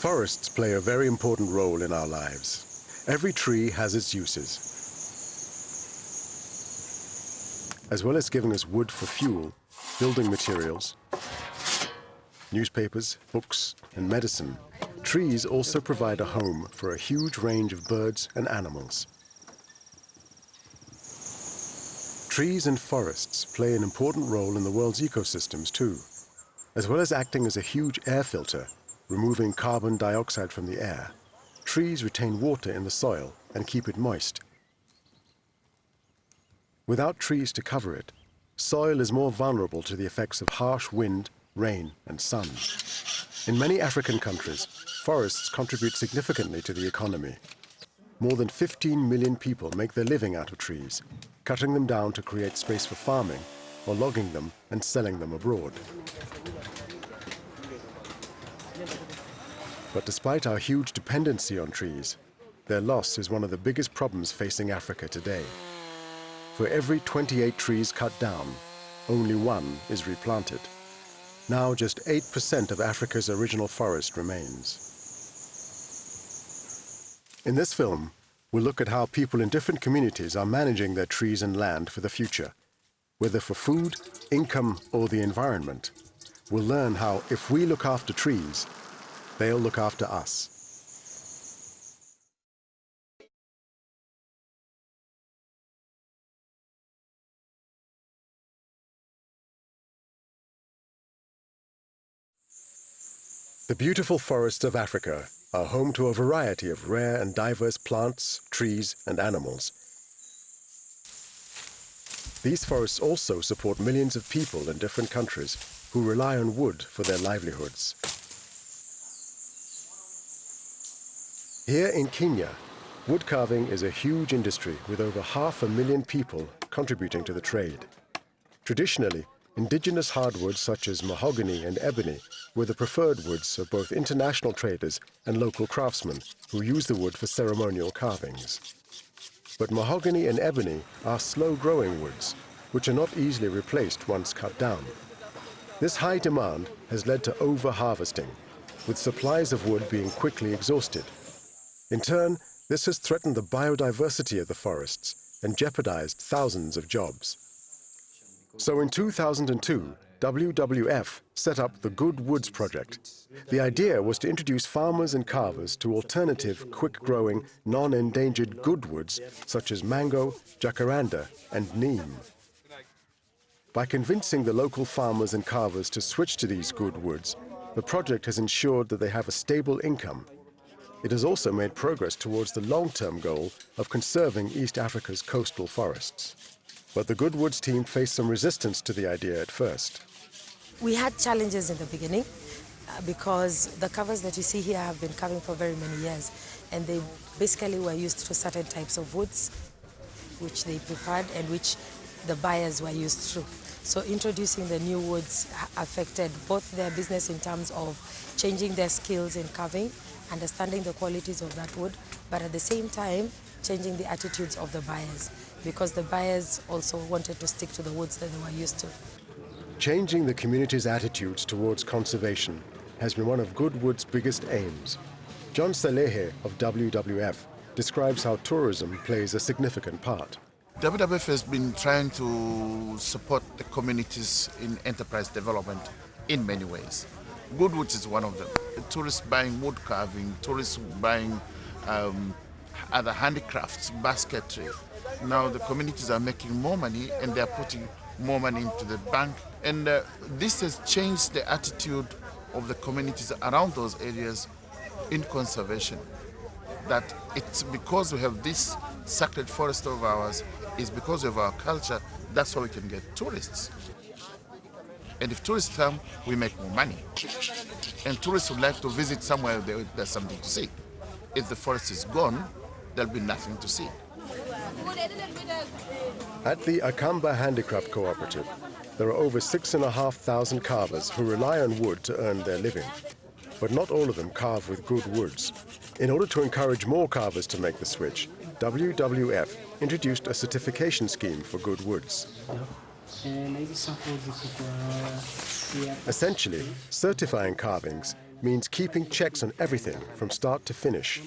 Forests play a very important role in our lives. Every tree has its uses. As well as giving us wood for fuel, building materials, newspapers, books, and medicine, trees also provide a home for a huge range of birds and animals. Trees and forests play an important role in the world's ecosystems too. As well as acting as a huge air filter, removing carbon dioxide from the air, trees retain water in the soil and keep it moist. Without trees to cover it, soil is more vulnerable to the effects of harsh wind, rain, and sun. In many African countries, forests contribute significantly to the economy. More than 15 million people make their living out of trees, cutting them down to create space for farming, or logging them and selling them abroad. But despite our huge dependency on trees, their loss is one of the biggest problems facing Africa today. For every 28 trees cut down, only one is replanted. Now just 8% of Africa's original forest remains. In this film, we'll look at how people in different communities are managing their trees and land for the future. Whether for food, income, or the environment, we'll learn how if we look after trees, they'll look after us. The beautiful forests of Africa are home to a variety of rare and diverse plants, trees, and animals. These forests also support millions of people in different countries who rely on wood for their livelihoods. Here in Kenya, wood carving is a huge industry with over 500,000 people contributing to the trade. Traditionally, indigenous hardwoods such as mahogany and ebony were the preferred woods of both international traders and local craftsmen who use the wood for ceremonial carvings. But mahogany and ebony are slow-growing woods, which are not easily replaced once cut down. This high demand has led to over-harvesting, with supplies of wood being quickly exhausted. In turn, this has threatened the biodiversity of the forests and jeopardized thousands of jobs. So in 2002, WWF set up the Good Woods Project. The idea was to introduce farmers and carvers to alternative, quick-growing, non-endangered good woods such as mango, jacaranda, and neem. By convincing the local farmers and carvers to switch to these good woods, the project has ensured that they have a stable income. It has also made progress towards the long-term goal of conserving East Africa's coastal forests. But the Good Woods team faced some resistance to the idea at first. We had challenges in the beginning because the covers that you see here have been carving for very many years, and they basically were used to certain types of woods which they preferred and which the buyers were used to. So introducing the new woods affected both their business in terms of changing their skills in carving, understanding the qualities of that wood, but at the same time changing the attitudes of the buyers, because the buyers also wanted to stick to the woods that they were used to. Changing the community's attitudes towards conservation has been one of Good Woods' biggest aims. John Salehe of WWF describes how tourism plays a significant part. WWF has been trying to support the communities in enterprise development in many ways. Good Woods is one of them. The tourists buying wood carving, tourists buying other handicrafts, basketry. Now the communities are making more money and they're putting more money into the bank. And this has changed the attitude of the communities around those areas in conservation. That it's because we have this sacred forest of ours, it's because of our culture, that's how we can get tourists. And if tourists come, we make more money. And tourists would like to visit somewhere there's something to see. If the forest is gone, there'll be nothing to see. At the Akamba Handicraft Cooperative, there are over 6,500 carvers who rely on wood to earn their living. But not all of them carve with good woods. In order to encourage more carvers to make the switch, WWF introduced a certification scheme for good woods. Essentially, certifying carvings means keeping checks on everything from start to finish.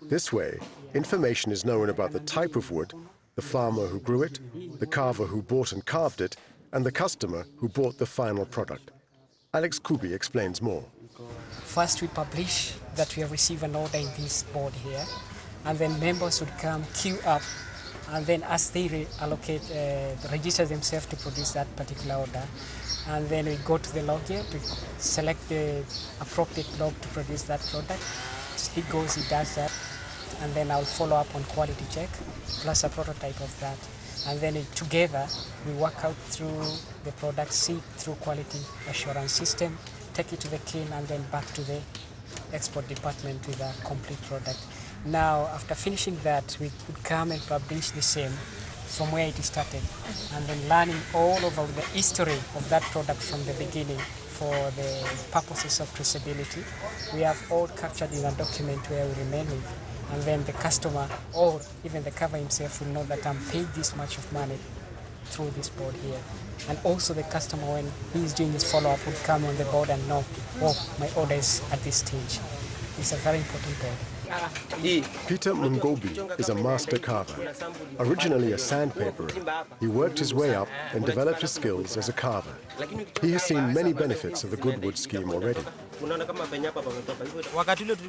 This way, information is known about the type of wood, the farmer who grew it, the carver who bought and carved it, and the customer who bought the final product. Alex Kubi explains more. First, we publish that we have received an order in this board here, and then members would come, queue up, and then as they register themselves to produce that particular order, and then we go to the logger to select the appropriate log to produce that product. He goes, he does that, and then I'll follow up on quality check, plus a prototype of that. And then together, we work out through the product, see through quality assurance system, take it to the kiln, and then back to the export department with a complete product. Now, after finishing that, we would come and publish the same from where it started, and then learning all over the history of that product from the beginning for the purposes of traceability. We have all captured in a document where we remain with, and then the customer or even the carver himself will know that I'm paid this much of money through this board here. And also the customer, when he's doing his follow-up, would come on the board and know, oh, my order is at this stage. It's a very important board. Peter Mungobi is a master carver. Originally a sandpaperer, he worked his way up and developed his skills as a carver. He has seen many benefits of the Goodwood scheme already.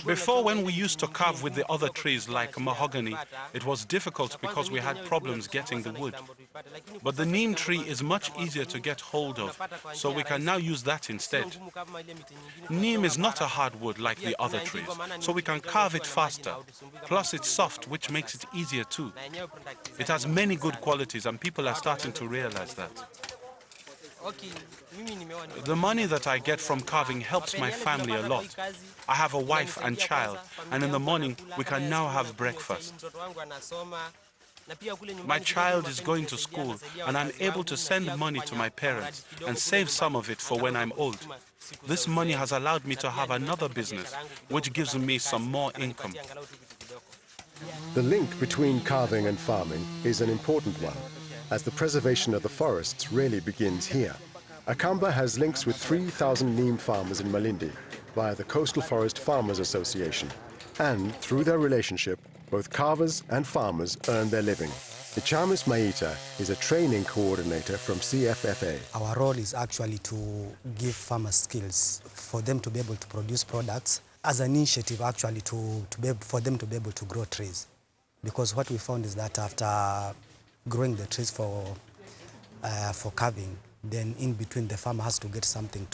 Before, when we used to carve with the other trees like mahogany, it was difficult because we had problems getting the wood. But the neem tree is much easier to get hold of, so we can now use that instead. Neem is not a hard wood like the other trees, so we can carve it faster. Plus it's soft, which makes it easier too. It has many good qualities and people are starting to realize that. The money that I get from carving helps my family a lot. I have a wife and child, and in the morning we can now have breakfast. My child is going to school, and I'm able to send money to my parents and save some of it for when I'm old. This money has allowed me to have another business, which gives me some more income. The link between carving and farming is an important one, as the preservation of the forests really begins here. Akamba has links with 3,000 neem farmers in Malindi via the Coastal Forest Farmers Association, and through their relationship, both carvers and farmers earn their living. Ichamis Maita is a training coordinator from CFFA. Our role is actually to give farmers skills for them to be able to produce products as an initiative actually for them to be able to grow trees. Because what we found is that after growing the trees for carving, then in between the farmer has to get something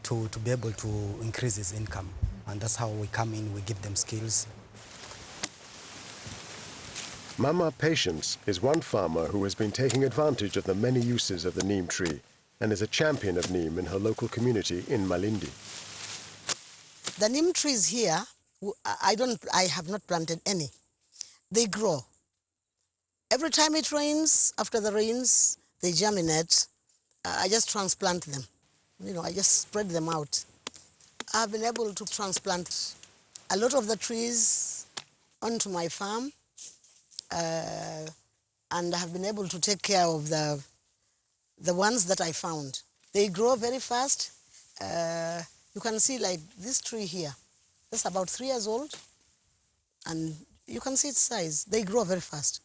to be able to increase his income. And that's how we come in, we give them skills. Mama Patience is one farmer who has been taking advantage of the many uses of the neem tree and is a champion of neem in her local community in Malindi. The neem trees here, I have not planted any. They grow. Every time it rains, after the rains, they germinate. I just transplant them. You know, I just spread them out. I've been able to transplant a lot of the trees onto my farm, and I have been able to take care of the ones that I found. They grow very fast. You can see like this tree here. That's about 3 years old, and you can see its size. They grow very fast.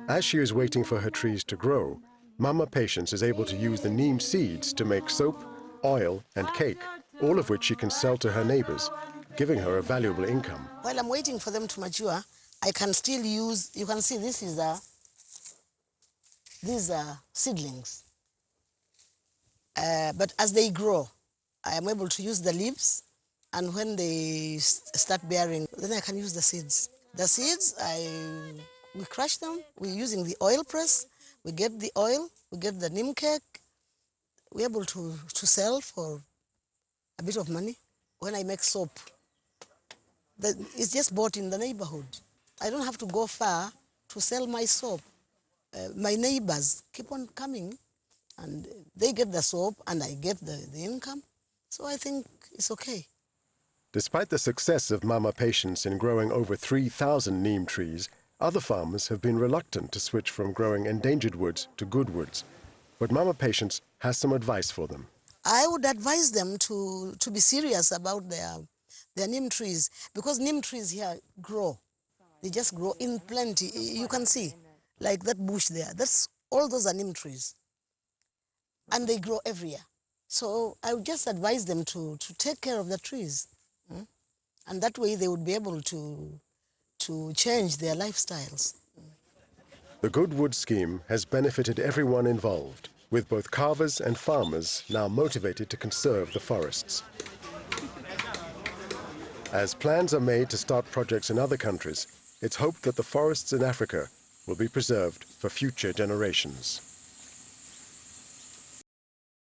As she is waiting for her trees to grow, Mama Patience is able to use the neem seeds to make soap, oil, and cake, all of which she can sell to her neighbors, giving her a valuable income. While I'm waiting for them to mature, I can still use, you can see these are seedlings. But as they grow, I am able to use the leaves, and when they start bearing, then I can use the seeds. The seeds, we crush them. We're using the oil press. We get the oil, we get the neem cake. We're able to sell for a bit of money. When I make soap, it's just bought in the neighborhood. I don't have to go far to sell my soap. My neighbors keep on coming, and they get the soap, and I get the income. So I think it's okay. Despite the success of Mama Patience in growing over 3,000 neem trees, other farmers have been reluctant to switch from growing endangered woods to good woods. But Mama Patience has some advice for them. I would advise them to be serious about their neem trees, because neem trees here grow. They just grow in plenty. You can see, like that bush there. All those are neem trees. And they grow every year. So I would just advise them to take care of the trees. And that way they would be able to change their lifestyles. The Good Wood Scheme has benefited everyone involved, with both carvers and farmers now motivated to conserve the forests. As plans are made to start projects in other countries, it's hoped that the forests in Africa will be preserved for future generations.